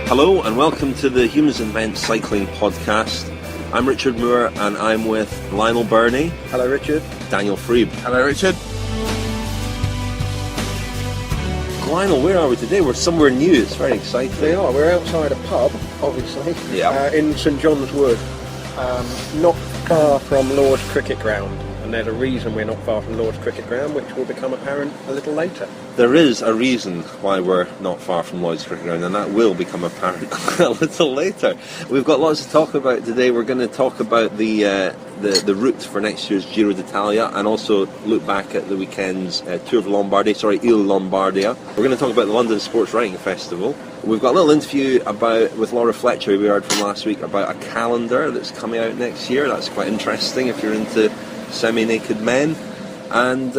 Hello and welcome to the Humans Invent Cycling podcast. I'm Richard Moore and I'm with Lionel Burney. Hello Richard. Daniel Freeb. Hello Richard. Lionel, where are we today? We're somewhere new, it's very exciting. We are, we're outside a pub, obviously, in St John's Wood, not far from Lord's Cricket Ground. And there's a reason we're not far from Lord's Cricket Ground, which will become apparent a little later. There is a reason why we're not far from Lord's Cricket Ground, and that will become apparent a little later. We've got lots to talk about today. We're going to talk about the route for next year's Giro d'Italia, and also look back at the weekend's Tour of Lombardy, Il Lombardia. We're going to talk about the London Sports Writing Festival. We've got a little interview with Laura Fletcher, who we heard from last week, about a calendar that's coming out next year. That's quite interesting if you're into semi-naked men. And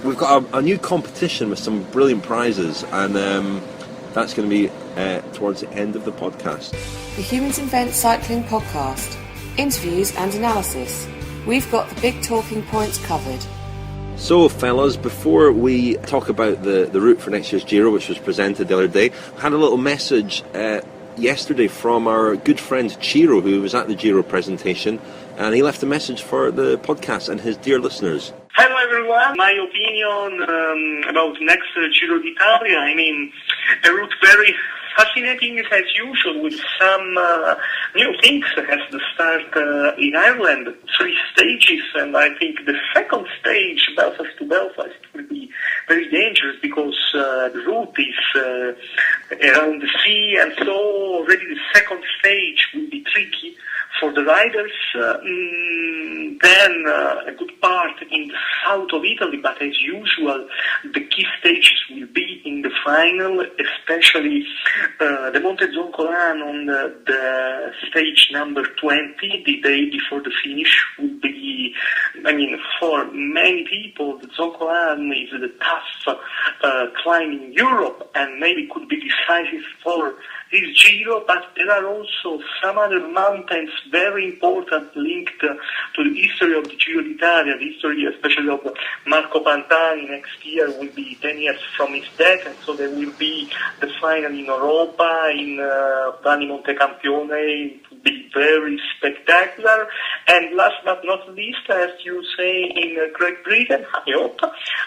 we've got a new competition with some brilliant prizes, and that's going to be towards the end of the podcast. The Humans Invent Cycling podcast. Interviews and analysis. We've got the big talking points covered. So, fellas, before we talk about the route for next year's Giro, which was presented the other day, I had a little message yesterday from our good friend Ciro, who was at the Giro presentation, and he left a message for the podcast and his dear listeners. Hello everyone, my opinion about next Giro d'Italia, a route very fascinating as usual, with some new things as the start in Ireland, 3 stages, and I think the second stage, Belfast to Belfast, will be very dangerous because the route is around the sea, and so already the second stage will be tricky for the riders. Then a good part in the south of Italy, but as usual, the key stages will be in the final, especially the Monte Zoncolan on the stage number 20, the day before the finish, will be, for many people, the Zoncolan is the tough climb in Europe, and maybe could be decisive for this Giro, but there are also some other mountains very important linked to the history of the Giro d'Italia, the history especially of Marco Pantani. Next year will be 10 years from his death, and so there will be the final in Europa, in Vanni Montecampione. It will be very spectacular. And last but not least, as you say in Great Britain, I hope,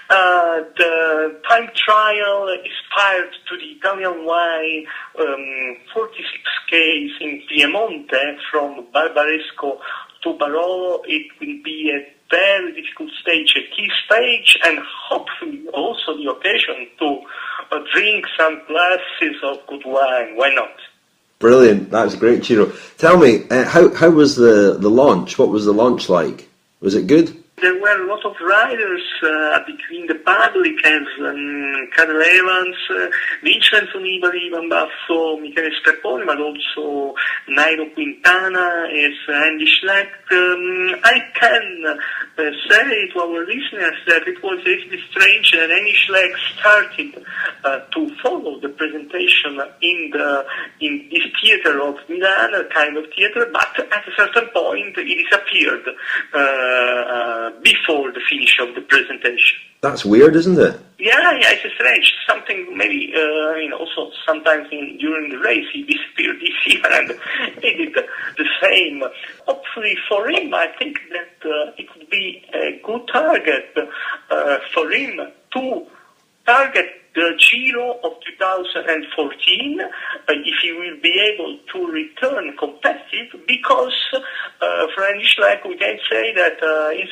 the time trial inspired to the Italian way, 46Ks in Piemonte from Barbaresco to Barolo. It will be a very difficult stage, a key stage, and hopefully also the occasion to drink some glasses of good wine. Why not? Brilliant, that's great, Ciro. Tell me, how was the launch? What was the launch like? Was it good? There were a lot of riders between the public as Cadel Evans, Vincenzo Nibali, Ivan Basso, Michele Scarponi, but also Nairo Quintana, as Andy Schleck. I can say to our listeners that it was a little strange that Andy Schleck started to follow the presentation in this theater of Milan, a kind of theater, but at a certain point he disappeared before the finish of the presentation. That's weird, isn't it? Yeah, it's strange. Something maybe, also sometimes during the race he disappeared this year, and he did the same. Hopefully for him, I think that it would be a good target for him to target the Giro of 2014, if he will be able to return competitive, because for Andy Schleck we can say that his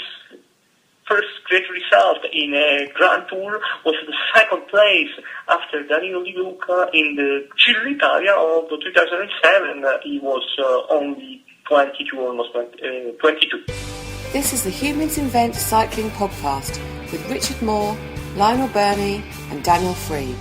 first great result in a Grand Tour was the second place after Danilo Di Luca in the Giro d'Italia of 2007. He was only 22, almost 22. This is the Humans Invent Cycling podcast with Richard Moore, Lionel Burney and Daniel Freeb.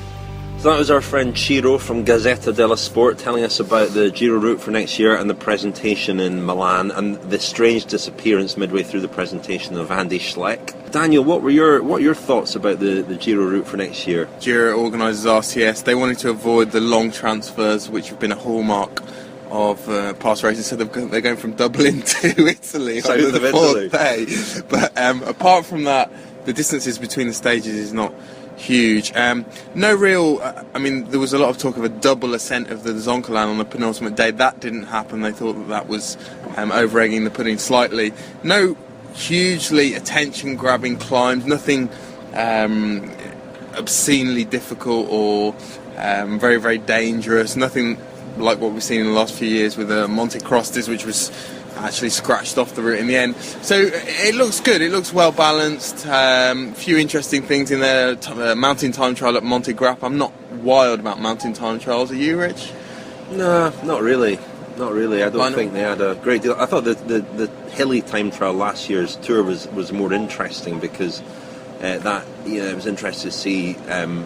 So that was our friend Ciro from Gazzetta dello Sport telling us about the Giro route for next year and the presentation in Milan, and the strange disappearance midway through the presentation of Andy Schleck. Daniel, what were your thoughts about the Giro route for next year? Giro organises RCS. They wanted to avoid the long transfers, which have been a hallmark of past races, so they're going from Dublin to Italy South over the of fourth Italy. day. But apart from that, the distances between the stages is not huge. No real. I mean, there was a lot of talk of a double ascent of the Zoncolan on the penultimate day. That didn't happen. They thought that was over-egging the pudding slightly. No hugely attention-grabbing climbs. Nothing obscenely difficult or very, very dangerous. Nothing like what we've seen in the last few years with the Monte Crostes, which was actually scratched off the route in the end. So it looks good. It looks well balanced. Few interesting things in there. Mountain time trial at Monte Grappa. I'm not wild about mountain time trials. Are you, Rich? No, not really. Not really. I don't think they had a great deal. I thought the hilly time trial last year's tour was more interesting because it was interesting to see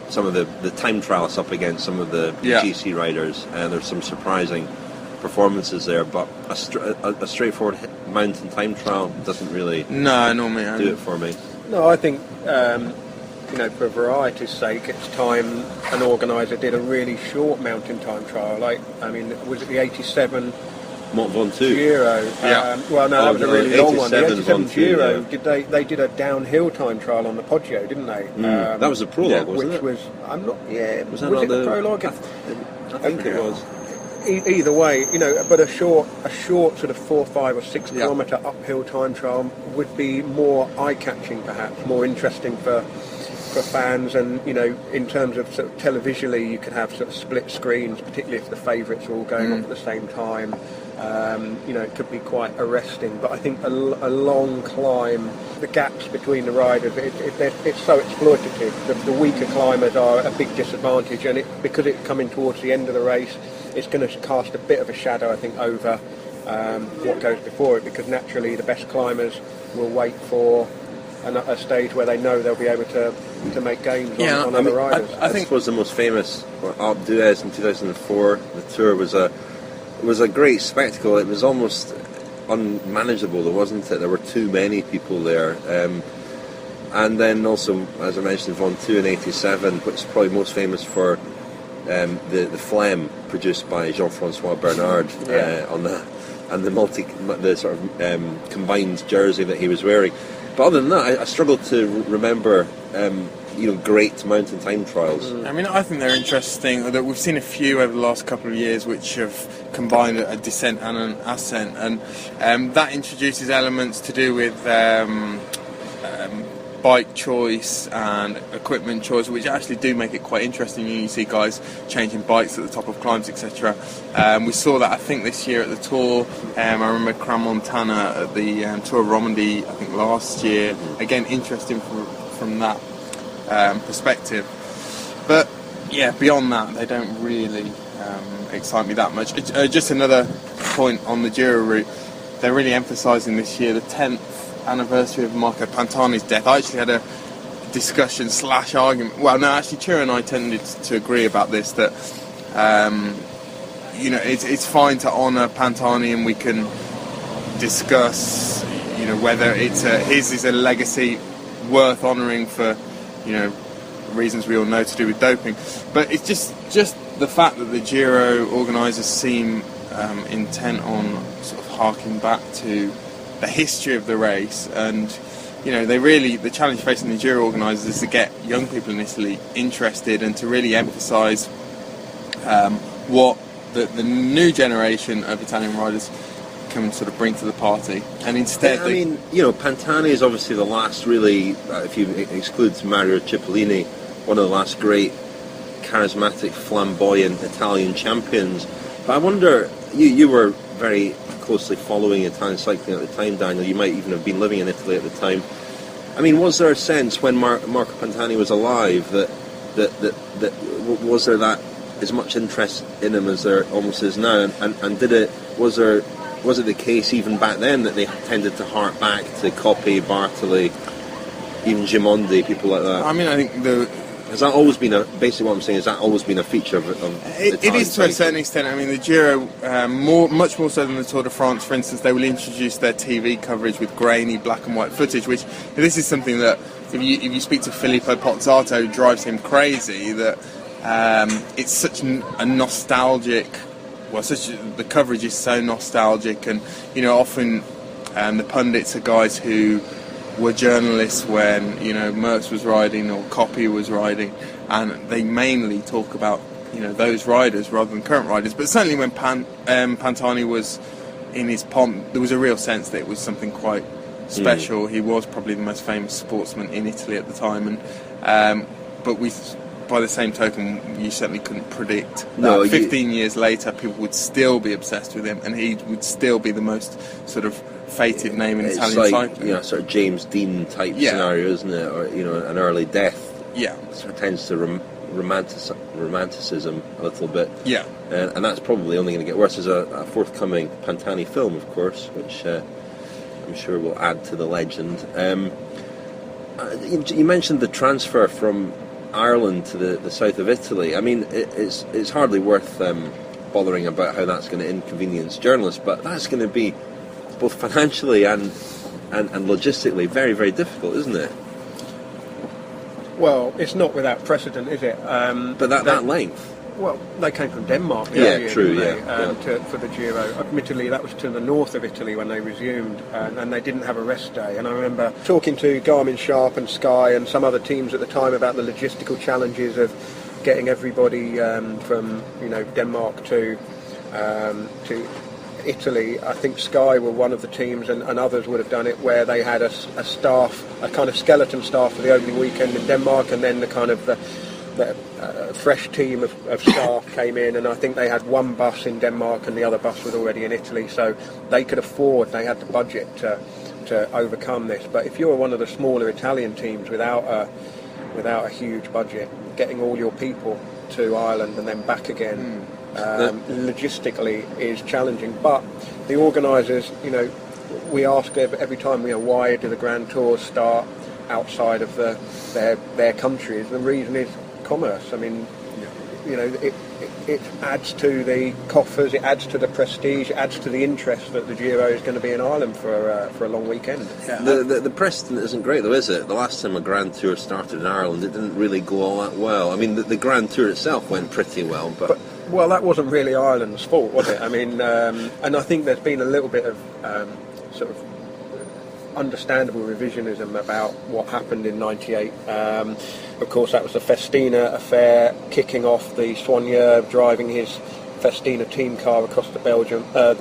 some of the time trials up against some of the GC riders, and there's some surprising performances there. But a straightforward mountain time trial doesn't really do it for me. No, I think for variety's sake, it's time an organiser did a really short mountain time trial. Was it the 87 Mont Ventoux Giro? Yeah. That was a really long one. The 87 Giro, yeah. they did a downhill time trial on the Poggio, didn't they? That was a prologue, wasn't it? Was it the prologue? I think it was. Either way, but a short sort of 4, 5 or 6 kilometre uphill time trial would be more eye-catching, perhaps more interesting for fans, and in terms of sort of televisually, you could have sort of split screens, particularly if the favourites are all going off at the same time. It could be quite arresting. But I think a long climb, the gaps between the riders, it's so exploitative. The weaker climbers are a big disadvantage, and because it's coming towards the end of the race, it's going to cast a bit of a shadow, I think, over what goes before it, because naturally the best climbers will wait for a stage where they know they'll be able to make gains on other riders. I think was the most famous Alpe d'Huez in 2004. The Tour was a great spectacle. It was almost unmanageable, wasn't it? There were too many people there. And then also, as I mentioned, Ventoux in 87, which is probably most famous for the phlegm produced by Jean-François Bernard on the sort of combined jersey that he was wearing. But other than that, I struggle to remember, great mountain time trials. I mean, I think they're interesting. That we've seen a few over the last couple of years which have combined a descent and an ascent, and that introduces elements to do with bike choice and equipment choice, which actually do make it quite interesting. You see guys changing bikes at the top of climbs, etc. We saw that, I think, this year at the Tour. I remember Crans-Montana at the Tour of Romandy, I think, last year. Again, interesting from that perspective. But yeah, beyond that, they don't really excite me that much. Just another point on the Giro route. They're really emphasising this year the 10th anniversary of Marco Pantani's death. I actually had a discussion / argument. Well, no, actually, Ciro and I tended to agree about this, that it's fine to honour Pantani, and we can discuss whether his is a legacy worth honouring for reasons we all know to do with doping. But it's just the fact that the Giro organisers seem intent on sort of harking back to the history of the race, and the challenge facing the Giro organisers is to get young people in Italy interested and to really emphasise what the new generation of Italian riders can sort of bring to the party. And instead, Pantani is obviously the last really, if you exclude Mario Cipollini, one of the last great charismatic, flamboyant Italian champions. But I wonder, you were very closely following Italian cycling at the time, Daniel. You might even have been living in Italy at the time. I mean, was there a sense when Marco Pantani was alive that was there that as much interest in him as there almost is now? And was it the case even back then that they tended to hark back to Coppi, Bartoli, even Gimondi, people like that? I mean, I think has that always been basically what I'm saying, has that always been a feature of it is to a certain extent. I mean, the Giro, much more so than the Tour de France, for instance, they will introduce their TV coverage with grainy black and white footage, which this is something that, if you speak to Filippo Pozzato, drives him crazy, that it's such a nostalgic, the coverage is so nostalgic, and often the pundits are guys who were journalists when, you know, Merckx was riding or Coppi was riding, and they mainly talk about, you know, those riders rather than current riders. But certainly when Pantani was in his pomp, there was a real sense that it was something quite special. He was probably the most famous sportsman in Italy at the time, and but by the same token, you certainly couldn't predict that 15 years later people would still be obsessed with him, and he would still be the most sort of fated name in Italian cycling. You know, sort of James Dean type scenario, isn't it? Or, you know, an early death. Yeah. Sort of tends to romanticism a little bit. Yeah. And that's probably only going to get worse. There's a forthcoming Pantani film, of course, which I'm sure will add to the legend. You mentioned the transfer from Ireland to the south of Italy. I mean, it's hardly worth bothering about how that's going to inconvenience journalists, but that's going to be both financially and logistically very, very difficult, isn't it? Well, it's not without precedent, is it? But that length. Well, they came from Denmark. True. For the Giro. Admittedly, that was to the north of Italy when they resumed, and they didn't have a rest day. And I remember talking to Garmin Sharp and Sky and some other teams at the time about the logistical challenges of getting everybody from, you know, Denmark to Italy. I think Sky were one of the teams, and others would have done it, where they had a staff, a kind of skeleton staff for the opening weekend in Denmark, and then the kind of the fresh team of staff came in, and I think they had one bus in Denmark and the other bus was already in Italy, so they could afford, they had the budget to overcome this. But if you're one of the smaller Italian teams without a huge budget, getting all your people to Ireland and then back again logistically is challenging. But the organisers, you know, we ask every time, you know, why do the Grand Tours start outside of their countries? The reason is commerce. I mean, you know, it adds to the coffers, it adds to the prestige, it adds to the interest that the Giro is going to be in Ireland for a long weekend. Yeah. The precedent isn't great though, is it? The last time a Grand Tour started in Ireland, it didn't really go all that well. I mean, the Grand Tour itself went pretty well, but well, that wasn't really Ireland's fault, was it? I mean, and I think there's been a little bit of sort of understandable revisionism about what happened in '98. Of course, that was the Festina affair, kicking off the Soigneur driving his Festina team car across the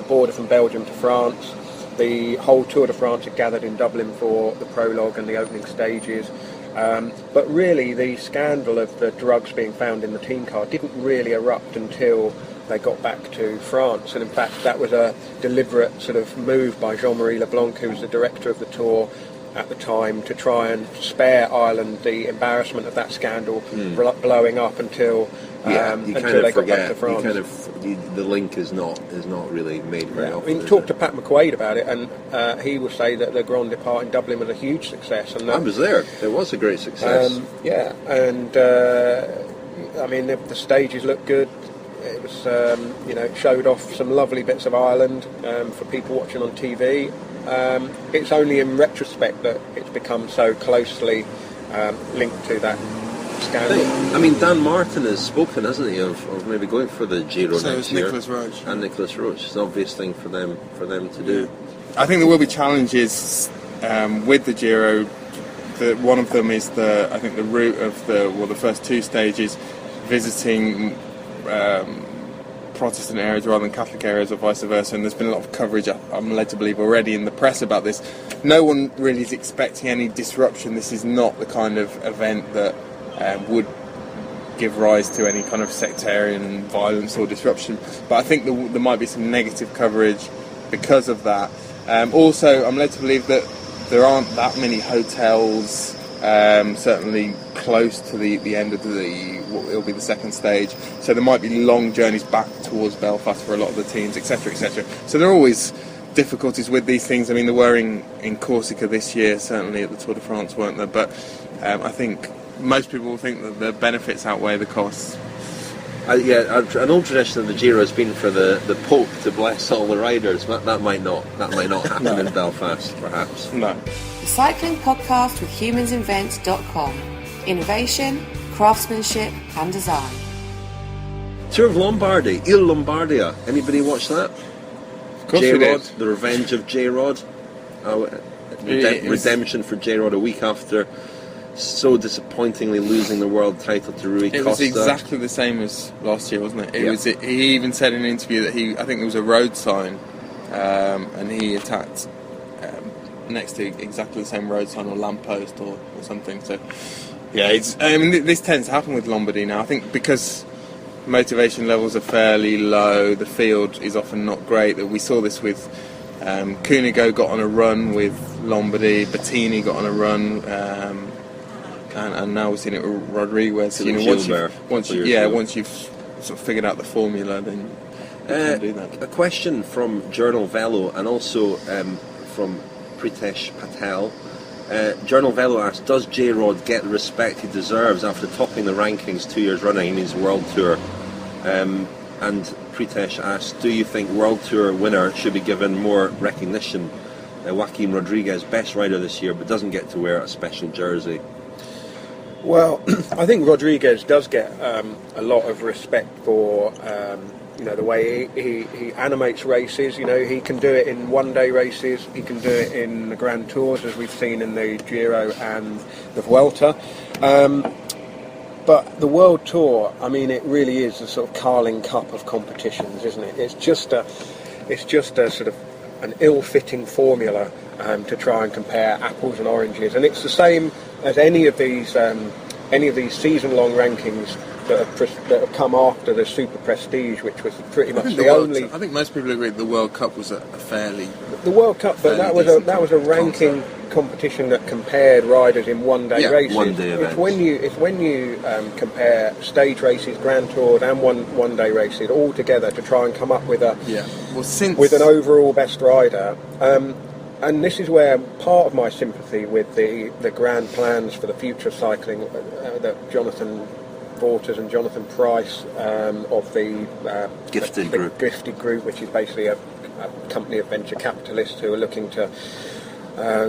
border from Belgium to France. The whole Tour de France had gathered in Dublin for the prologue and the opening stages. But really, the scandal of the drugs being found in the team car didn't really erupt until they got back to France, and in fact that was a deliberate sort of move by Jean-Marie Leblanc, who was the director of the Tour at the time, to try and spare Ireland the embarrassment of that scandal blowing up until they got back to France. The link is not really made very often. I mean, talk to Pat McQuaid about it, and he will say that the Grand Depart in Dublin was a huge success. And I was there. It was a great success. And I mean the stages looked good. It was, you know, it showed off some lovely bits of Ireland for people watching on TV. It's only in retrospect that it's become so closely linked to that scandal. I mean, Dan Martin has spoken, hasn't he, of maybe going for the Giro next year. Nicolas Roche. And Nicolas Roche. It's an obvious thing for them to do. I think there will be challenges with the Giro. One of them is the route of the first two stages, visiting Protestant areas rather than Catholic areas, or vice versa, and there's been a lot of coverage, I'm led to believe, already in the press about this. No one really is expecting any disruption. This is not the kind of event that would give rise to any kind of sectarian violence or disruption, but I think there might be some negative coverage because of that. Also, I'm led to believe that there aren't that many hotels certainly close to the end of it'll be the second stage, so there might be long journeys back towards Belfast for a lot of the teams, etc., etc. So there are always difficulties with these things. I mean, there were in Corsica this year, certainly at the Tour de France, weren't there? But I think most people will think that the benefits outweigh the costs. An old tradition of the Giro has been for the Pope to bless all the riders, but that might not happen in Belfast, perhaps. No. The Cycling Podcast with humansinvent.com. Innovation, craftsmanship and design. Tour of Lombardy, Il Lombardia. Anybody watch that? Of course J-Rod, we did. The Revenge of J-Rod. redemption for J-Rod a week after so disappointingly losing the world title to Rui Costa. It was exactly the same as last year, wasn't it? He even said in an interview that I think there was a road sign, and he attacked next to exactly the same road sign or lamppost or something. So, yeah, this tends to happen with Lombardy now. I think because motivation levels are fairly low, the field is often not great. That we saw this with Cunego got on a run with Lombardy, Bettini got on a run. And now we're seeing it with Rodriguez. Once you've sort of figured out the formula, then you can do that. A question from Journal Velo and also from Pritesh Patel. Journal Velo asks, does J-Rod get the respect he deserves after topping the rankings 2 years running? He means World Tour. And Pritesh asks, do you think World Tour winner should be given more recognition? Joaquin Rodriguez, best rider this year, but doesn't get to wear a special jersey. Well, I think Rodriguez does get a lot of respect for the way he animates races. He can do it in one-day races, he can do it in the Grand Tours, as we've seen in the Giro and the Vuelta. But the World Tour, I mean, it really is a sort of Carling Cup of competitions, isn't it? It's just a sort of an ill-fitting formula to try and compare apples and oranges, and it's the same as any of these season-long rankings that have come after the Super Prestige, which was pretty much the only. I think most people agree the World Cup was a fairly. The World Cup, but that was a ranking competition that compared riders in one-day races. One-day events. It's when you compare stage races, Grand Tours, and one-day races all together to try and come up with with an overall best rider. And this is where part of my sympathy with the grand plans for the future of cycling that Jonathan Porters and Jonathan Price of the Gifted Group, which is basically a company of venture capitalists who are looking to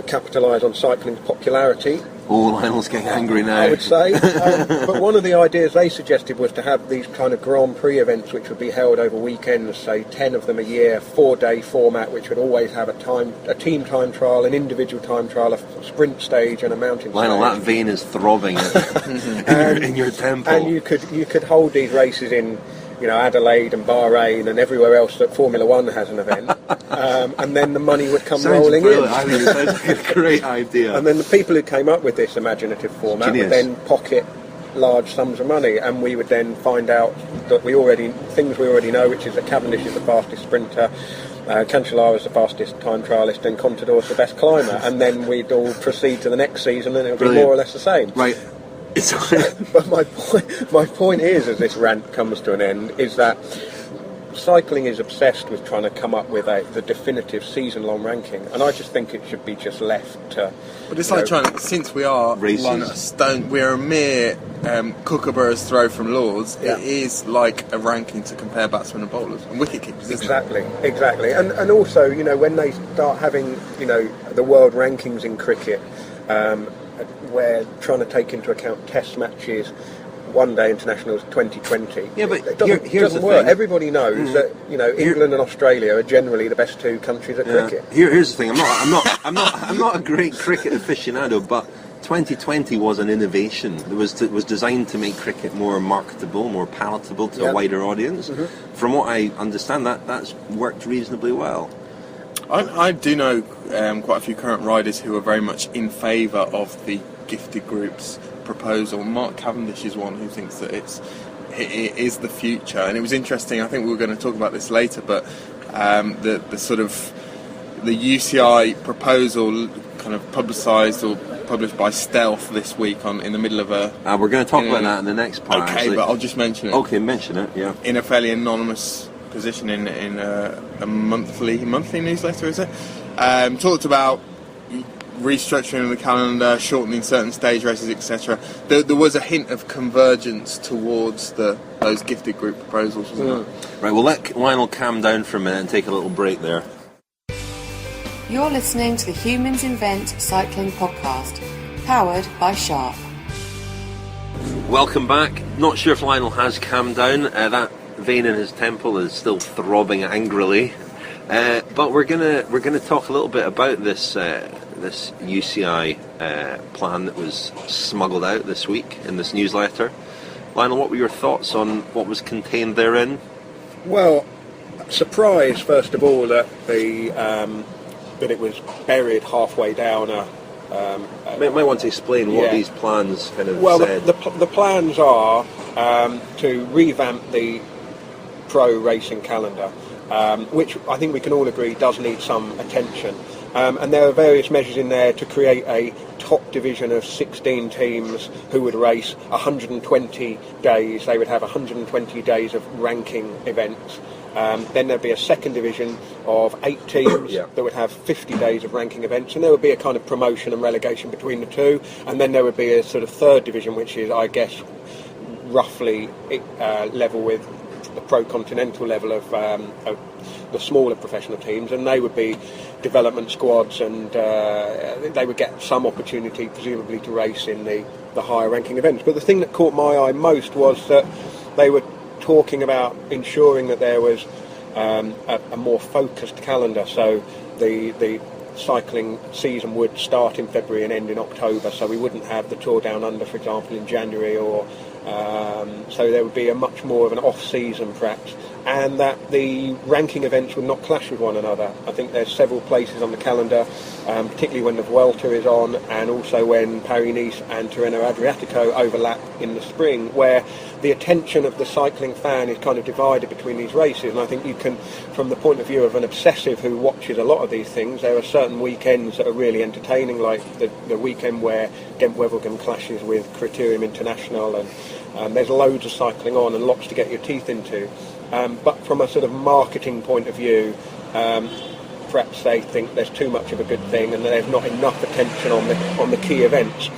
capitalise on cycling's popularity. Oh, Lionel's getting angry now. I would say. But one of the ideas they suggested was to have these kind of Grand Prix events which would be held over weekends, say 10 of them a year, 4-day format, which would always have a team time trial, an individual time trial, a sprint stage and a mountain Lionel, stage. that vein is throbbing in your temple. And you could hold these races in Adelaide and Bahrain and everywhere else that Formula One has an event, and then the money would come rolling in. I think it sounds like a great idea. And then the people who came up with this imaginative format would then pocket large sums of money, and we would then find out that things we already know, which is that Cavendish is the fastest sprinter, Cancellara is the fastest time trialist, and Contador is the best climber, and then we'd all proceed to the next season, and it would be more or less the same. Right. But my point is, as this rant comes to an end, is that cycling is obsessed with trying to come up with the definitive season-long ranking, and I just think it should be just left to. But it's like trying. Since we are we're a mere kookaburra's throw from Lords. Yeah. It is like a ranking to compare batsmen and bowlers and wicket keepers. Exactly, and also when they start having the world rankings in cricket. We're trying to take into account test matches, one-day internationals, 2020. Yeah, but it doesn't work. Thing. Everybody knows that England and Australia are generally the best two countries at cricket. Here's the thing. I'm not a great cricket aficionado, but 2020 was an innovation. It was designed to make cricket more marketable, more palatable to a wider audience. Mm-hmm. From what I understand, that's worked reasonably well. I do know quite a few current riders who are very much in favour of the gifted group's proposal. Mark Cavendish is one who thinks that it is the future, and it was interesting. I think we were going to talk about this later, but the sort of the UCI proposal kind of publicised or published by stealth this week in the middle of a. We're going to talk about that in the next part. Okay, but I'll just mention it. Okay, mention it. Yeah. In a fairly anonymous position in a monthly newsletter, is it? Talked about restructuring the calendar, shortening certain stage races, etc. There was a hint of convergence towards those gifted group proposals, wasn't there? Right, we'll let Lionel calm down for a minute and take a little break there. You're listening to the Humans Invent Cycling Podcast, powered by Sharp. Welcome back. Not sure if Lionel has calmed down. That vein in his temple is still throbbing angrily. But we're gonna talk a little bit about this this UCI plan that was smuggled out this week in this newsletter. Lionel, what were your thoughts on what was contained therein? Well, surprise first of all that that it was buried halfway down You might want to explain what these plans kind of said. The plans are to revamp the pro racing calendar, which I think we can all agree does need some attention. And there are various measures in there to create a top division of 16 teams who would race 120 days. They would have 120 days of ranking events. Then there'd be a second division of 8 teams that would have 50 days of ranking events, and there would be a kind of promotion and relegation between the two. And then there would be a sort of third division, which is, I guess, roughly level with the pro-continental level of the smaller professional teams, and they would be development squads, and they would get some opportunity, presumably, to race in the higher ranking events. But the thing that caught my eye most was that they were talking about ensuring that there was a more focused calendar. So the cycling season would start in February and end in October, so we wouldn't have the Tour Down Under, for example, in January, or so there would be a much more of an off-season perhaps, and that the ranking events would not clash with one another. I think there's several places on the calendar, particularly when the Vuelta is on, and also when Paris-Nice and Tirreno-Adriatico overlap in the spring, where the attention of the cycling fan is kind of divided between these races. And I think you can, from the point of view of an obsessive who watches a lot of these things, there are certain weekends that are really entertaining, like the weekend where Gent-Wevelgem clashes with Criterium International, and there's loads of cycling on and lots to get your teeth into. But from a sort of marketing point of view, perhaps they think there's too much of a good thing and there's not enough attention on the key events.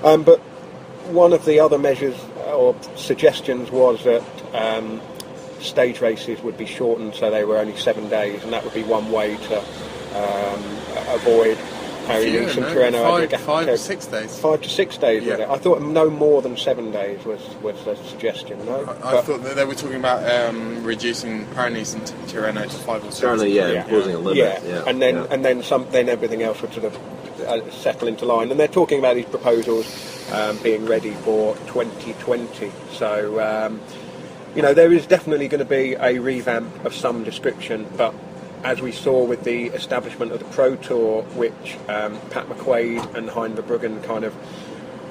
But one of the other measures or suggestions was that stage races would be shortened, so they were only 7 days, and that would be one way to avoid Paris-Nice and Tirreno-Adriatico. 5 to 6 days. 5 to 6 days, was it? I thought no more than 7 days was the suggestion, no? I thought that they were talking about reducing Paris-Nice and Tirreno to 5 or 6. Certainly, imposing a limit. And then everything else would sort of settle into line. And they're talking about these proposals being ready for 2020. So, there is definitely going to be a revamp of some description, but as we saw with the establishment of the Pro Tour, which Pat McQuaid and Hein Verbruggen kind of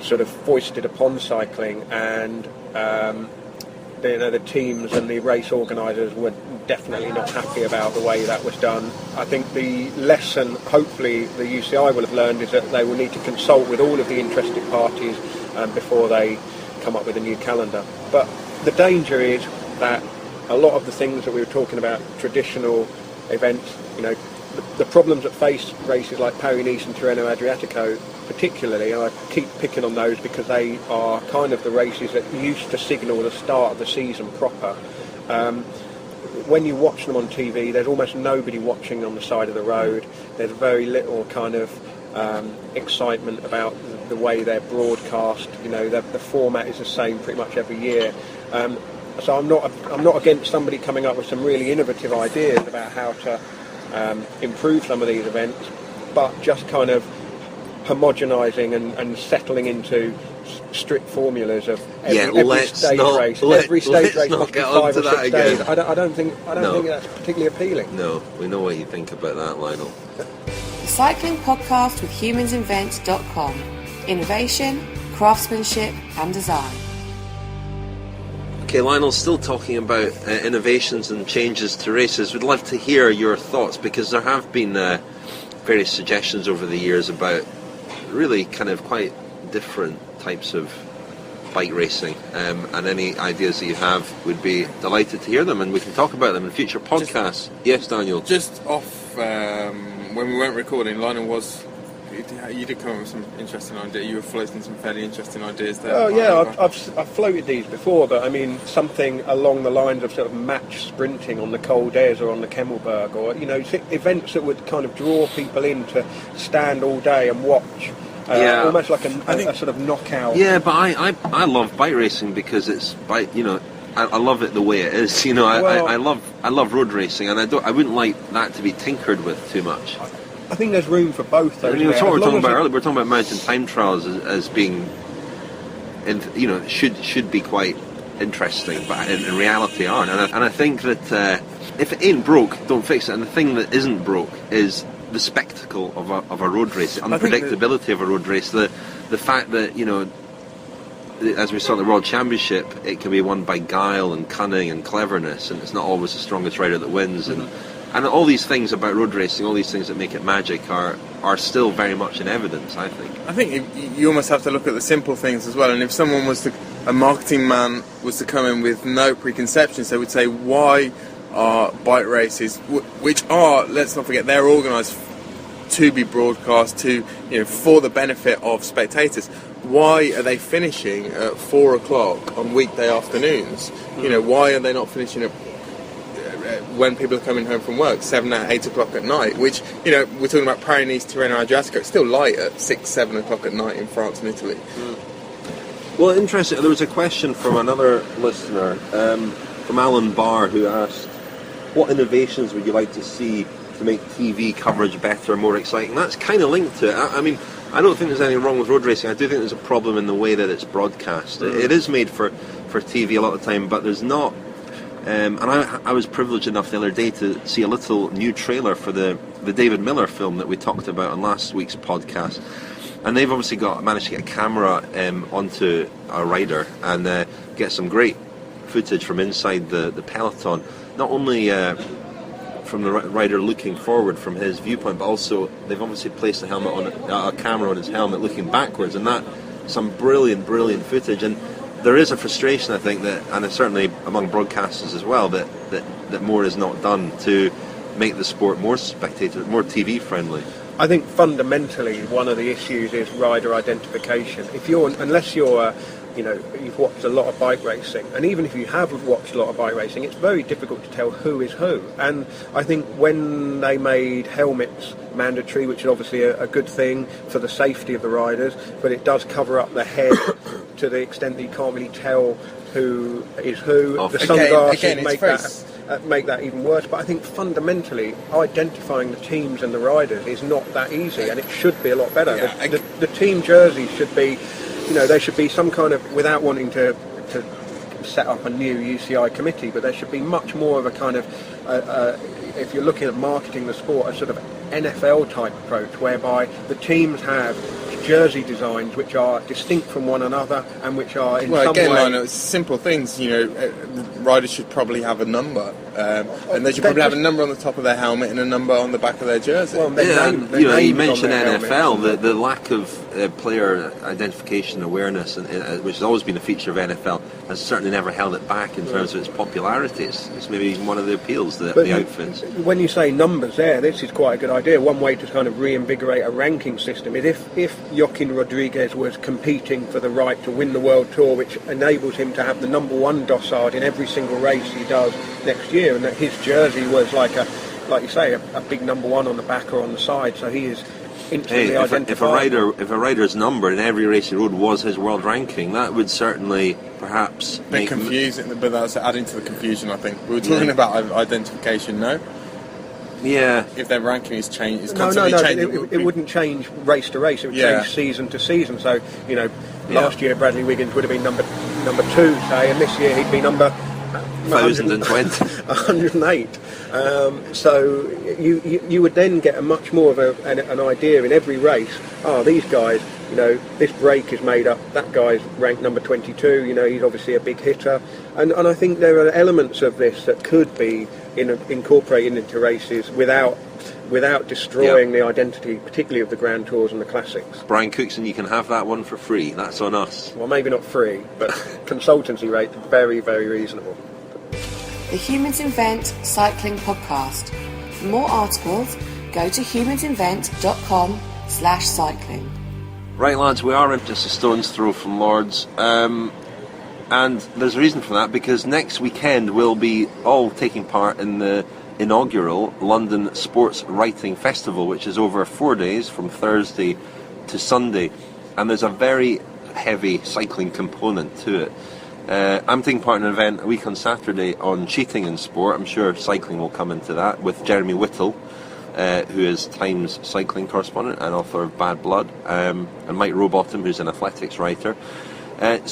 sort of foisted upon cycling, and the teams and the race organisers were definitely not happy about the way that was done. I think the lesson, hopefully, the UCI will have learned is that they will need to consult with all of the interested parties before they come up with a new calendar. But the danger is that a lot of the things that we were talking about, traditional events, the problems that face races like Paris-Nice and Tirreno-Adriatico particularly, and I keep picking on those because they are kind of the races that used to signal the start of the season proper. When you watch them on TV, there's almost nobody watching on the side of the road. There's very little kind of excitement about the way they're broadcast. The format is the same pretty much every year. So I'm not against somebody coming up with some really innovative ideas about how to improve some of these events, but just kind of homogenising and settling into strict formulas of every stage race. Every stage race must be 5 or 6 days. I don't think that's particularly appealing. No, we know what you think about that, Lionel. The Cycling Podcast with humansinvent.com. Innovation, craftsmanship and design. Okay, Lionel, still talking about innovations and changes to races. We'd love to hear your thoughts, because there have been various suggestions over the years about really kind of quite different types of bike racing, and any ideas that you have, we'd be delighted to hear them, and we can talk about them in future podcasts. Yes, Daniel? Just off, when we weren't recording, Lionel you did come up with some interesting ideas. You were floating some fairly interesting ideas there. Oh yeah, I've floated these before, but I mean something along the lines of sort of match sprinting on the Col d'Ez or on the Kemmelberg, or events that would kind of draw people in to stand all day and watch. Almost like a sort of knockout. Yeah, but I love bike racing because it's bike. I love it the way it is. I love road racing, and I wouldn't like that to be tinkered with too much. I think there's room for both. Though, That's what we were talking about earlier. We're talking about mountain time trials as being, should be quite interesting, but in reality aren't. And I think that if it ain't broke, don't fix it. And the thing that isn't broke is the spectacle of a road race, the unpredictability of a road race, the fact that, as we saw at the World Championship, it can be won by guile and cunning and cleverness, and it's not always the strongest rider that wins. And all these things about road racing, all these things that make it magic are still very much in evidence, I think. I think you almost have to look at the simple things as well. And if someone a marketing man was to come in with no preconceptions, they would say, why are bike races, which are, let's not forget, they're organised to be broadcast for the benefit of spectators, why are they finishing at 4 o'clock on weekday afternoons? Why are they not finishing at when people are coming home from work, 7 or 8 o'clock at night, which, we're talking about Pyrenees-Tirreno Adriatico, it's still light at 6, 7 o'clock at night in France and Italy. Well, interesting, there was a question from another listener, from Alan Barr, who asked, what innovations would you like to see to make TV coverage better, more exciting? That's kind of linked to it. I mean, I don't think there's anything wrong with road racing. I do think there's a problem in the way that it's broadcast. It is made for TV a lot of the time, but there's not. And I was privileged enough the other day to see a little new trailer for the David Miller film that we talked about on last week's podcast. And they've obviously managed to get a camera onto a rider and get some great footage from inside the peloton. Not only from the rider looking forward from his viewpoint, but also they've obviously placed a camera on his helmet looking backwards, and that some brilliant footage. And there is a frustration, I think, and certainly among broadcasters as well, that more is not done to make the sport more spectator, more TV friendly. I think fundamentally one of the issues is rider identification. Unless you're you've watched a lot of bike racing, and even if you haven't watched a lot of bike racing, it's very difficult to tell who is who. And I think when they made helmets mandatory, which is obviously a good thing for the safety of the riders, but it does cover up the head to the extent that you can't really tell who is who. The sunglasses make that even worse. But I think fundamentally identifying the teams and the riders is not that easy, and it should be a lot better. The team jerseys should be, there should be some kind of, without wanting to set up a new UCI committee, but there should be much more of a kind of, if you're looking at marketing the sport, a sort of NFL type approach, whereby the teams have jersey designs which are distinct from one another and which are in some way... Lionel, it's simple things. Riders should probably have a number, and they should probably have a number on the top of their helmet and a number on the back of their jersey. Well, you mentioned NFL, the lack of player identification awareness, which has always been a feature of NFL, has certainly never held it back in terms of its popularity. It's maybe even one of the appeals, the outfits. When you say numbers there, this is quite a good idea. One way to kind of reinvigorate a ranking system is if Joaquin Rodriguez was competing for the right to win the World Tour, which enables him to have the number one dossard in every single race he does next year, and that his jersey was like you say, a big number one on the back or on the side, so he is instantly identified. If a rider's number in every race he rode was his world ranking, that would certainly perhaps make confusing, but that's adding to the confusion. I think we were talking about identification, no? Yeah. If their ranking is changed, it's no, changing. It wouldn't change race to race. It would change season to season. So last year Bradley Wiggins would have been number 2, say, and this year he'd be number 1,020, 108. So you would then get a much more of an idea in every race. These guys, this break is made up. That guy's ranked number 22. He's obviously a big hitter, and I think there are elements of this that could be incorporated into races without destroying the identity, particularly of the Grand Tours and the Classics. Brian Cookson, you can have that one for free. That's on us. Well, maybe not free, but consultancy rate very, very reasonable. The Humans Invent Cycling Podcast. For more articles, go to humansinvent.com/cycling. Right, lads, we are just a stone's throw from Lord's, and there's a reason for that, because next weekend we'll be all taking part in the inaugural London Sports Writing Festival, which is over 4 days from Thursday to Sunday, and there's a very heavy cycling component to it. I'm taking part in an event a week on Saturday on cheating in sport. I'm sure cycling will come into that with Jeremy Whittle. who is Times cycling correspondent and author of Bad Blood, and Mike Rowbottom, who's an athletics writer. But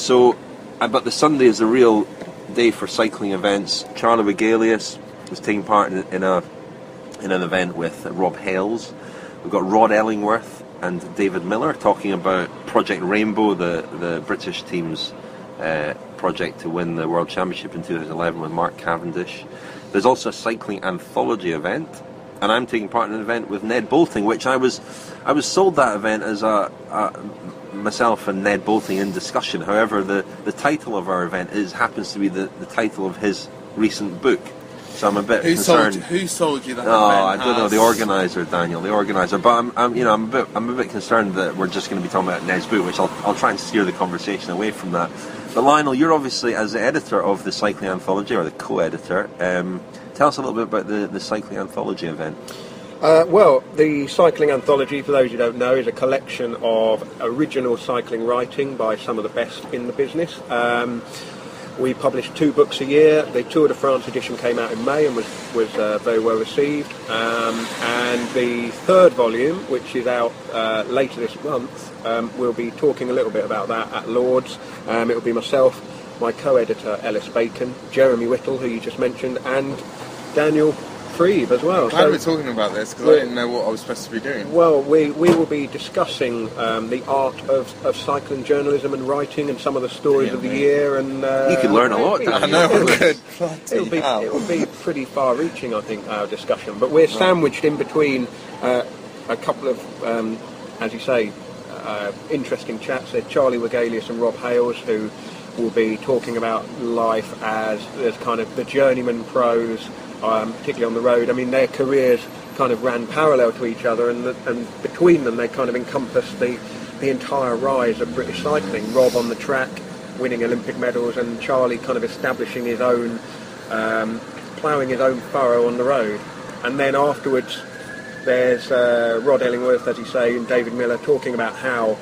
the Sunday is a real day for cycling events. Charlie Wigalius is taking part in an event with Rob Hales. We've got Rod Ellingworth and David Miller talking about Project Rainbow, the British team's project to win the World Championship in 2011 with Mark Cavendish. There's also a cycling anthology event, and I'm taking part in an event with Ned Boulting, which I was sold that event as myself and Ned Boulting in discussion. However, the title of our event happens to be the title of his recent book. So I'm a bit concerned. Who sold you that event? I don't know, the organizer, Daniel, the organizer. But I'm a bit concerned that we're just going to be talking about Ned's book, which I'll try and steer the conversation away from that. But Lionel, you're obviously, as the editor of the Cycling Anthology, or the co-editor, tell us a little bit about the Cycling Anthology event. Well, the Cycling Anthology, for those who don't know, is a collection of original cycling writing by some of the best in the business. We publish 2 books a year. The Tour de France edition came out in May and was very well received. And the 3rd volume, which is out later this month, we'll be talking a little bit about that at Lord's. It will be myself, my co-editor Ellis Bacon, Jeremy Whittle, who you just mentioned, and Daniel Freeb as well. Glad we're talking about this, because I didn't know what I was supposed to be doing. Well, we will be discussing the art of cycling journalism and writing, and some of the stories of the year. And you can learn a lot, Daniel. I know, good. It will be pretty far-reaching, I think, our discussion. But we're sandwiched in between a couple of, as you say, interesting chats. There's Charlie Wigalius and Rob Hales, who will be talking about life as kind of the journeyman pros, particularly on the road. I mean, their careers kind of ran parallel to each other, and between them they kind of encompassed the entire rise of British cycling. Rob on the track, winning Olympic medals, and Charlie kind of establishing his own, ploughing his own furrow on the road. And then afterwards there's Rod Ellingworth, as you say, and David Miller talking about how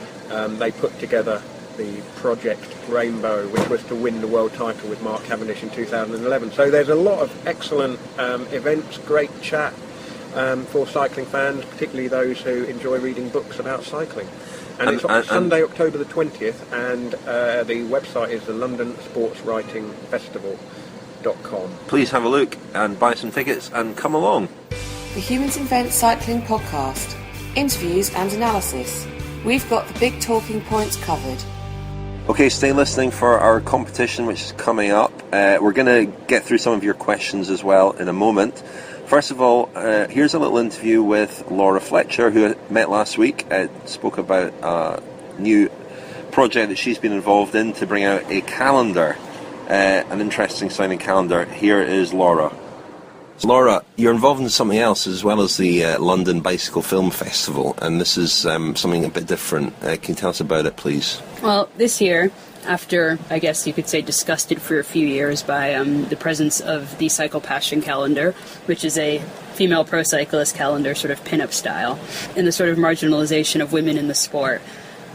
they put together the Project Rainbow, which was to win the world title with Mark Cavendish in 2011. So there's a lot of excellent events, great chat for cycling fans, particularly those who enjoy reading books about cycling. And it's on Sunday, October the 20th, and the website is the London Sports Writing Festival.com. Please have a look and buy some tickets and come along. The Humans Invent Cycling podcast. Interviews and analysis. We've got the big talking points covered. Okay, stay listening for our competition, which is coming up. We're going to get through some of your questions as well in a moment. First of all, here's a little interview with Laura Fletcher, who I met last week. Spoke about a new project that she's been involved in to bring out a calendar, an interesting sounding calendar. Here is Laura. Laura, you're involved in something else as well as the London Bicycle Film Festival, and this is something a bit different. Can you tell us about it, please? Well, this year, after, I guess you could say, disgusted for a few years by the presence of the Cycle Passion calendar, which is a female pro cyclist calendar, sort of pin-up style, and the sort of marginalization of women in the sport,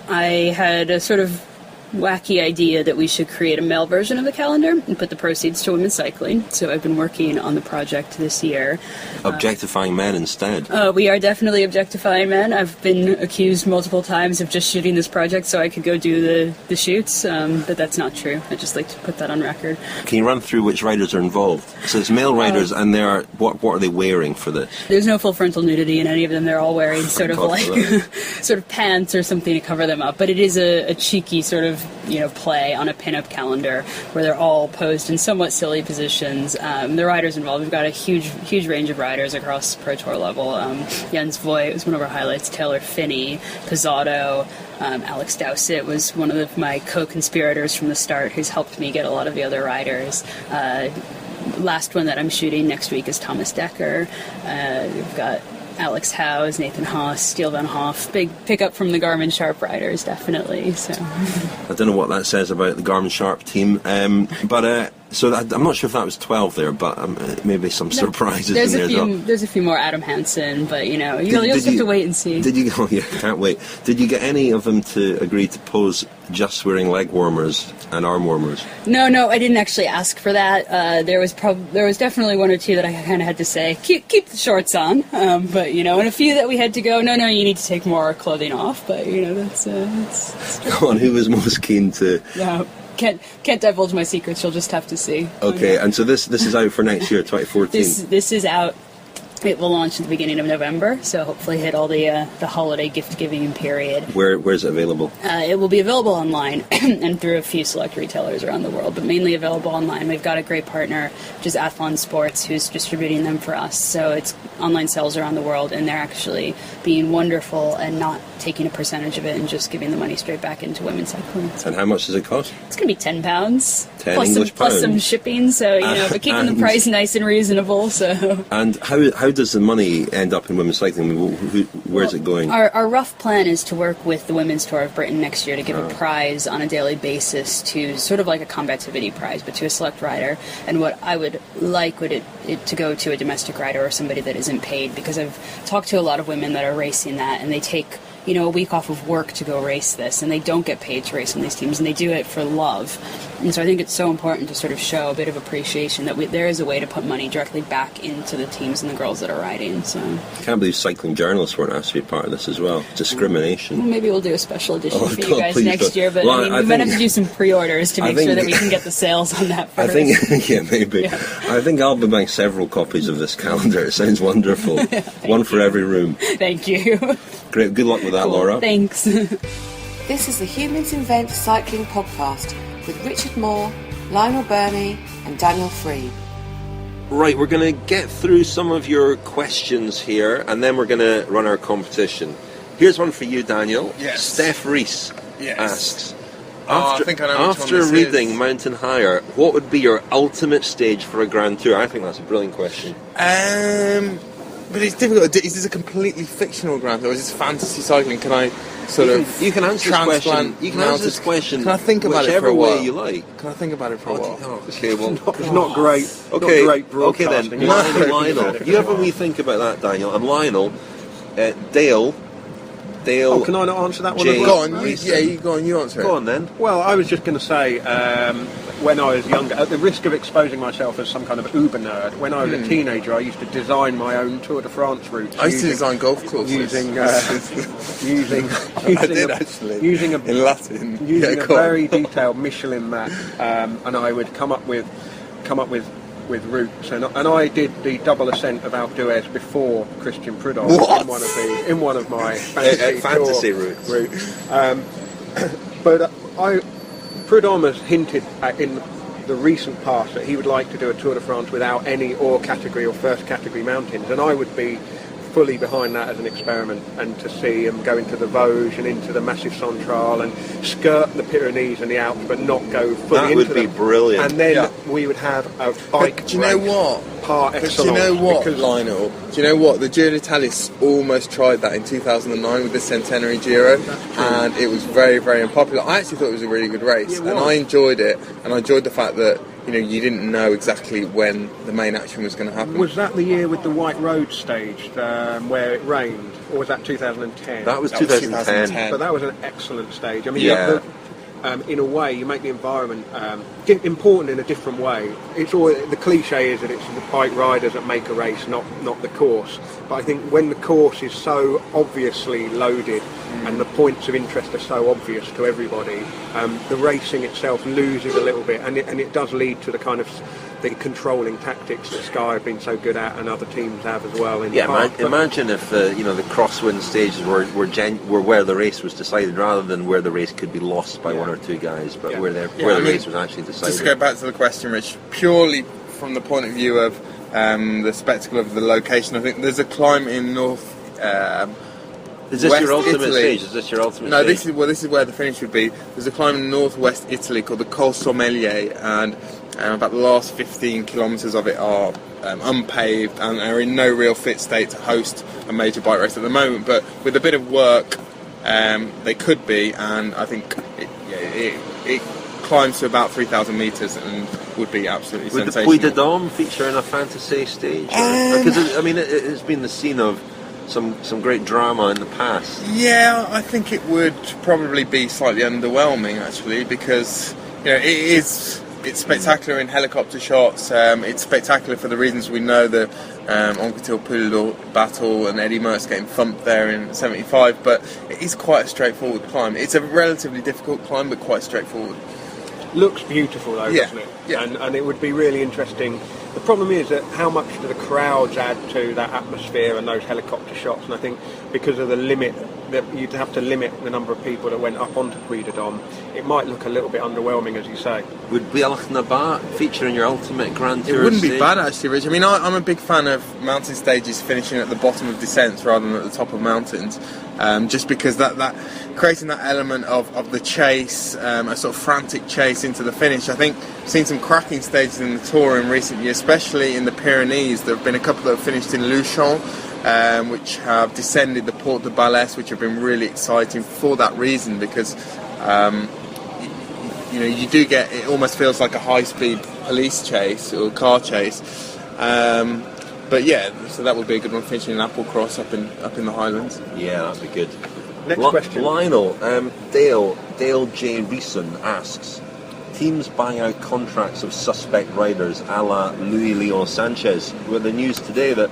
I had a sort of wacky idea that we should create a male version of the calendar and put the proceeds to women's cycling. So I've been working on the project this year. Objectifying men instead. We are definitely objectifying men. I've been accused multiple times of just shooting this project so I could go do the shoots, but that's not true. I'd just like to put that on record. Can you run through which riders are involved? So it's male riders, and they are what are they wearing for this? There's no full frontal nudity in any of them. They're all wearing sort of like sort of pants or something to cover them up. But it is a cheeky sort of play on a pin-up calendar where they're all posed in somewhat silly positions. The riders involved, we've got a huge range of riders across Pro Tour level. Jens Voigt was one of our highlights, Taylor Phinney, Pizzato, Alex Dowsett was one of my co-conspirators from the start, who's helped me get a lot of the other riders. Last one that I'm shooting next week is Thomas Dekker. We've got Alex Howes, Nathan Haas, Steele Van Hoff. Big pickup from the Garmin Sharp riders, definitely. So I don't know what that says about the Garmin Sharp team, but So I'm not sure if that was 12 there, but maybe some surprises in there as well. There's a few more Adam Hansen, but you'll just have to wait and see. Did you? Oh, yeah, can't wait. Did you get any of them to agree to pose just wearing leg warmers and arm warmers? No, I didn't actually ask for that. There was definitely one or two that I kind of had to say keep the shorts on, but and a few that we had to go. No, you need to take more clothing off. But that's. Go on, who was most keen to? Yeah. Can't divulge my secrets. You'll just have to see. Okay, and so this is out for next year, 2014. This is out. It will launch at the beginning of November, so hopefully hit all the holiday gift-giving period. Where is it available? It will be available online and through a few select retailers around the world, but mainly available online. We've got a great partner, which is Athlon Sports, who's distributing them for us. So it's online sales around the world, and they're actually being wonderful and not taking a percentage of it and just giving the money straight back into women's cycling. And how much does it cost? It's going to be £10. 10 English plus some shipping, so but keeping the price nice and reasonable. So. And how does the money end up in women's cycling? Where's it going? Our rough plan is to work with the Women's Tour of Britain next year to give a prize on a daily basis to sort of like a combativity prize, but to a select rider. And what I would like it to go to a domestic rider or somebody that isn't paid, because I've talked to a lot of women that are racing that, and they take a week off of work to go race this, and they don't get paid to race on these teams, and they do it for love. And so I think it's so important to sort of show a bit of appreciation that there is a way to put money directly back into the teams and the girls that are riding. So I can't believe cycling journalists weren't asked to be part of this as well. Discrimination. Well, maybe we'll do a special edition for you guys next year, but we might have to do some pre-orders to make sure that we can get the sales on that first. I think, maybe. Yeah. I think I'll be buying several copies of this calendar. It sounds wonderful. One for every room. Thank you. Great. Good luck with that, Laura. Thanks. This is the Humans Invent Cycling podcast with Richard Moore, Lionel Burney and Daniel Freed. Right, we're going to get through some of your questions here, and then we're going to run our competition. Here's one for you, Daniel. Yes. Steph Rees asks, I think I know which one this reading is. Mountain Higher, what would be your ultimate stage for a Grand Tour? I think that's a brilliant question. But it's difficult. Is this a completely fictional Grand Tour, or is this fantasy cycling? Can I you can answer this question. You can answer this question. Can I think about it for a whichever while? way you like. Can I think about it for a while? Oh, okay, well, it's not great. Okay, not great broadcasting. Okay then, Lionel. You have a wee think about that, Daniel. And Lionel, Dale. Oh, can I not answer that one as well? Go on, you answer it. Go on then. Well, I was just going to say, when I was younger, at the risk of exposing myself as some kind of uber nerd, when I was a teenager, I used to design my own Tour de France routes. I used to design golf courses. Using I did actually. Using in Latin. Using a very detailed Michelin map, and I would come up with routes, and I did the double ascent of Alpe d'Huez before Christian Prudhomme in one of my fantasy routes. But Prudhomme has hinted in the recent past that he would like to do a Tour de France without any Or category or first category mountains, and I would be fully behind that as an experiment, and to see him go into the Vosges and into the Massif Central and skirt the Pyrenees and the Alps but not go fully into them. That would be brilliant. And then we would have a bike race. Do you know what? Par excellence. Do you know what, Lionel? Do you know what? The Giro d'Italia almost tried that in 2009 with the Centenary Giro, and it was very, very unpopular. I actually thought it was a really good race, and I enjoyed it, and I enjoyed the fact that you didn't know exactly when the main action was going to happen. Was that the year with the White Road stage where it rained, or was that 2010? That was 2010. But that was an excellent stage. I mean, in a way, you make the environment important in a different way. It's all the cliche is that it's the bike riders that make a race, not the course. But I think when the course is so obviously loaded and the points of interest are so obvious to everybody, the racing itself loses a little bit, and it does lead to the kind of the controlling tactics that Sky have been so good at, and other teams have as well. Imagine if the crosswind stages were where the race was decided, rather than where the race could be lost by one or two guys, but where the race was actually decided. Just to go back to the question, Rich, purely from the point of view of the spectacle of the location, I think there's a climb in North. Is this West your ultimate Italy. stage? Is this your ultimate No, stage? this is where the finish would be. There's a climb in northwest Italy called the Col Sommelier, and about the last 15 kilometres of it are unpaved and are in no real fit state to host a major bike race at the moment. But with a bit of work, they could be, and I think it climbs to about 3,000 metres and would be absolutely Would sensational. the Puy de Dôme feature in a fantasy stage? Because I mean, it's been the scene of some great drama in the past. Yeah, I think it would probably be slightly underwhelming actually, because it's spectacular in helicopter shots. It's spectacular for the reasons we know, the Anquetil-Poulidor battle and Eddie Merckx getting thumped there in 75, but it is quite a straightforward climb. It's a relatively difficult climb, but quite straightforward. Looks beautiful though, doesn't it? Yeah. And it would be really interesting. The problem is that how much do the crowds add to that atmosphere and those helicopter shots? And I think because of the limit, that you'd have to limit the number of people that went up onto Puy de Dôme, it might look a little bit underwhelming, as you say. Would Bealach na Ba feature in your ultimate Grand Tour? It wouldn't stage? be bad actually, Rich. I mean, I'm a big fan of mountain stages finishing at the bottom of descents rather than at the top of mountains, just because that creating that element of the chase, a sort of frantic chase into the finish. I think I've seen some cracking stages in the Tour in recent years, especially in the Pyrenees. There have been a couple that have finished in Luchon, which have descended the Porte de Balès, which have been really exciting for that reason, because you do get, it almost feels like a high-speed police chase or car chase. But yeah, so that would be a good one, finishing in Applecross up in the Highlands. Yeah, that'd be good. Next question. Lionel, Dale J. Reeson asks, teams buying out contracts of suspect riders a la Luis Leon Sanchez. With the news today that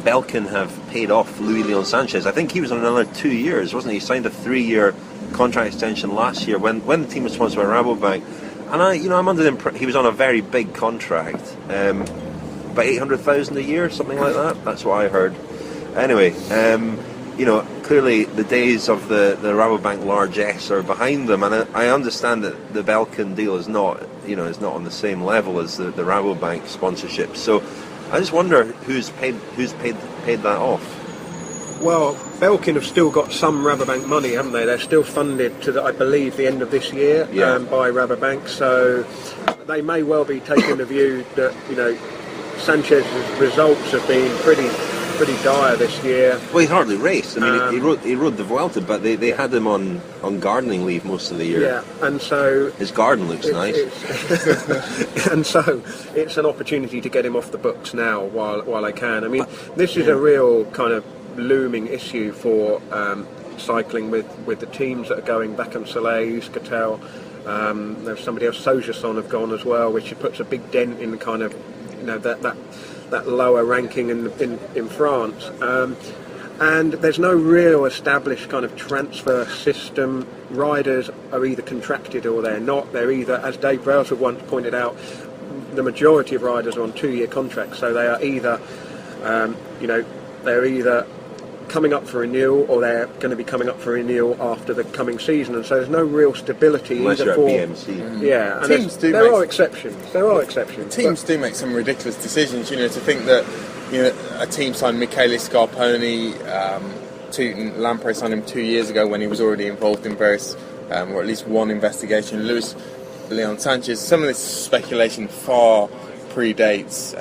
Belkin have paid off Luis Leon Sanchez. I think he was on another 2 years, wasn't he? He signed a 3-year contract extension last year when the team was sponsored by Rabobank. And I'm under the impression he was on a very big contract, about 800,000 a year, something like that. That's what I heard. Anyway, clearly the days of the Rabobank largesse are behind them, and I understand that the Belkin deal is not on the same level as the Rabobank sponsorship. So I just wonder who's paid that off. Well, Belkin have still got some Rabobank money, haven't they? They're still funded to, I believe, the end of this year by Rabobank. So they may well be taking the view that Sanchez's results have been pretty dire this year. Well, he hardly raced. I mean, he rode the Vuelta, but they had him on gardening leave most of the year. Yeah, and so his garden looks nice. And so it's an opportunity to get him off the books now while they can. I mean, this is a real kind of looming issue for cycling with the teams that are going. Vacan Soleil, Euskaltel, there's somebody else, Sojason have gone as well, which puts a big dent in the kind of that lower ranking in France. And there's no real established kind of transfer system. Riders are either contracted or they're not. They're either, as Dave Brailsford once pointed out, the majority of riders are on 2-year contracts, so they are either they're either coming up for renewal or they're going to be coming up for renewal after the coming season, and so there's no real stability. Unless either you're at BMC. Yeah, and there are exceptions. Teams do make some ridiculous decisions. To think that a team signed Michele Scarponi, Lampre signed him 2 years ago when he was already involved in various, or at least one investigation. Luis Leon Sanchez. Some of this speculation far predates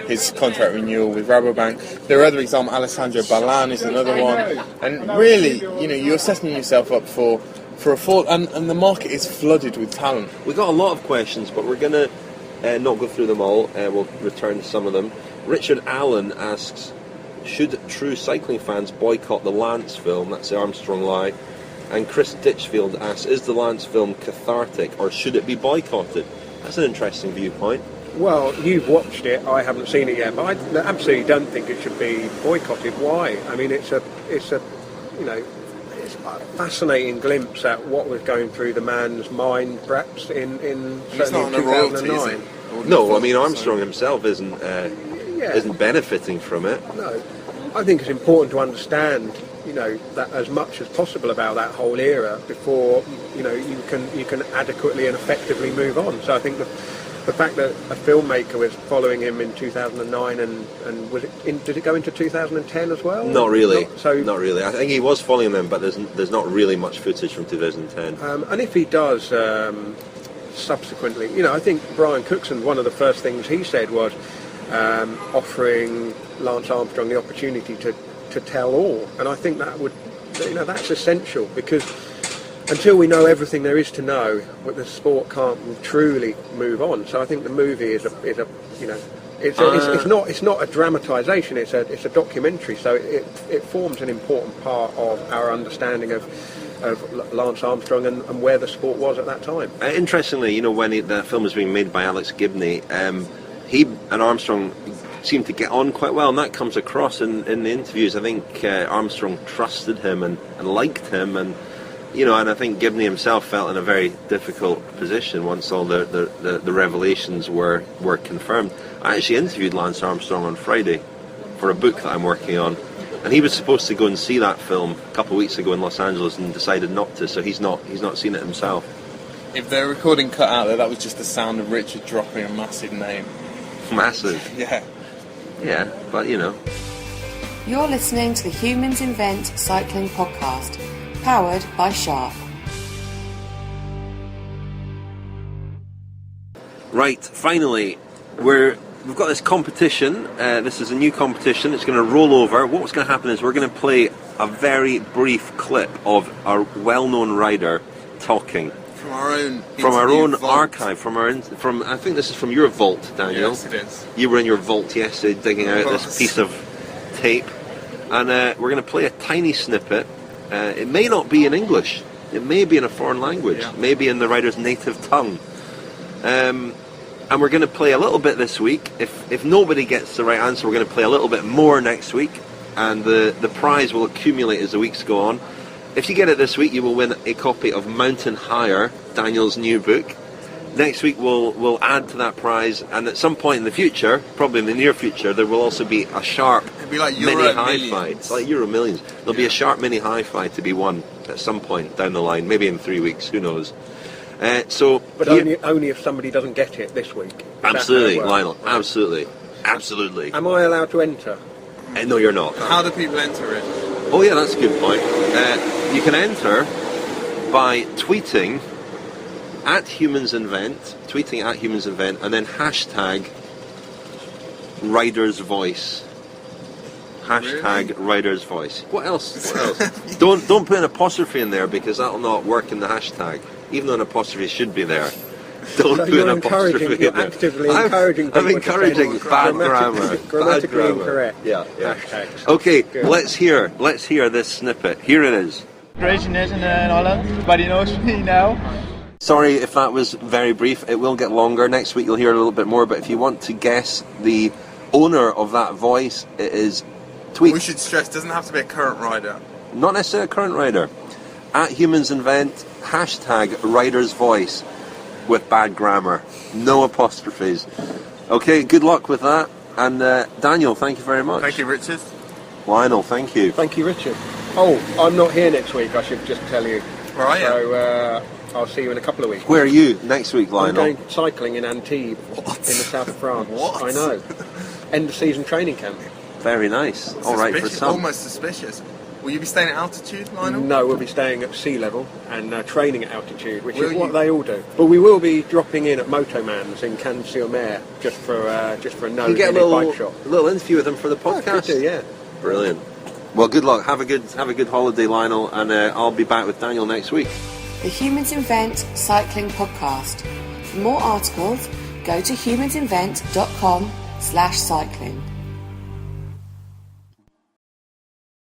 his contract renewal with Rabobank. There are other examples. Alessandro Ballan is another one, and really, you're setting yourself up for a fall, and the market is flooded with talent. We've got a lot of questions, but we're going to not go through them all. We'll return to some of them. Richard Allen asks, should true cycling fans boycott the Lance film? That's the Armstrong Lie. And Chris Ditchfield asks, is the Lance film cathartic, or should it be boycotted? That's an interesting viewpoint. Well, you've watched it. I haven't seen it yet, but I absolutely don't think it should be boycotted. Why? I mean, it's a fascinating glimpse at what was going through the man's mind, perhaps in certainly in 2009. No, I mean Armstrong himself isn't benefiting from it. No, I think it's important to understand, that as much as possible about that whole era before you can adequately and effectively move on. So I think the fact that a filmmaker was following him in 2009 and did it go into 2010 as well? Not really. Not really. I think he was following them, but there's not really much footage from 2010. And if he does subsequently, I think Brian Cookson, one of the first things he said was offering Lance Armstrong the opportunity to tell all, and I think that would, that's essential, because until we know everything there is to know, the sport can't truly move on. So I think the movie is a you know, it's not a dramatisation. It's a documentary. So it forms an important part of our understanding of Lance Armstrong and where the sport was at that time. Interestingly, you know, when the film was being made by Alex Gibney, he and Armstrong seemed to get on quite well, and that comes across in the interviews. I think Armstrong trusted him and liked him, and you know, and I think Gibney himself felt in a very difficult position once all the revelations were confirmed. I actually interviewed Lance Armstrong on Friday for a book that I'm working on, and he was supposed to go and see that film a couple of weeks ago in Los Angeles and decided not to, so he's not seen it himself. If the recording cut out there, that was just the sound of Richard dropping a massive name. Massive. Yeah. Yeah, but you know. You're listening to the Humans Invent Cycling Podcast, powered by Sharp. Right, finally, we've got this competition. This is a new competition. It's going to roll over. What's going to happen is we're going to play a very brief clip of a well-known rider talking. From our own vault. Archive, from I think this is from your vault, Daniel. Yes, it is. You were in your vault yesterday digging out this piece of tape, and we're going to play a tiny snippet. It may not be in English. It may be in a foreign language. Maybe in the rider's native tongue. And we're going to play a little bit this week. If nobody gets the right answer, we're going to play a little bit more next week, and the prize will accumulate as the weeks go on. If you get it this week, you will win a copy of Mountain Higher, Daniel's new book. Next week we'll add to that prize, and at some point in the future, probably in the near future, there will also be a Sharp like mini hi-fi. It's like Euro Millions. There'll be a Sharp mini hi-fi to be won at some point down the line, maybe in 3 weeks, who knows. But only if somebody doesn't get it this week. Absolutely, Lionel. Absolutely. Am I allowed to enter? No, you're not. How do people enter it? Oh yeah, that's a good point. You can enter by tweeting at HumansInvent, and then hashtag Rider's Voice. Hashtag really? Rider's Voice. What else? Don't put an apostrophe in there, because that'll not work in the hashtag, even though an apostrophe should be there. Don't put an apostrophe in there. You're actively encouraging people. I'm encouraging bad grammar. Grammatically incorrect. Yeah. Hashtags. Okay, let's hear this snippet. Here it is. Great nation in Holland. Everybody knows me now. Sorry if that was very brief. It will get longer. Next week you'll hear a little bit more, but if you want to guess the owner of that voice, it is tweet. We should stress, it doesn't have to be a current rider. Not necessarily a current rider. At HumansInvent, hashtag Rider's Voice with bad grammar. No apostrophes. Okay, good luck with that. And Daniel, thank you very much. Thank you, Richard. Lionel, thank you. Thank you, Richard. Oh, I'm not here next week, I should just tell you. Where are you? So I'll see you in a couple of weeks. Where are you next week, Lionel? I'm going cycling in Antibes, in the south of France. What? I know. End of season training camp. Very nice. All right for some. Almost suspicious. Will you be staying at altitude, Lionel? No, we'll be staying at sea level and training at altitude, which is what they all do. But we will be dropping in at Motomans in Cannes-sur-Mer just for a you get a bike shop. little interview with them for the podcast. I do, yeah. Brilliant. Well, good luck. Have a good holiday, Lionel, and I'll be back with Daniel next week. The Humans Invent Cycling Podcast. For more articles, go to humansinvent.com/cycling.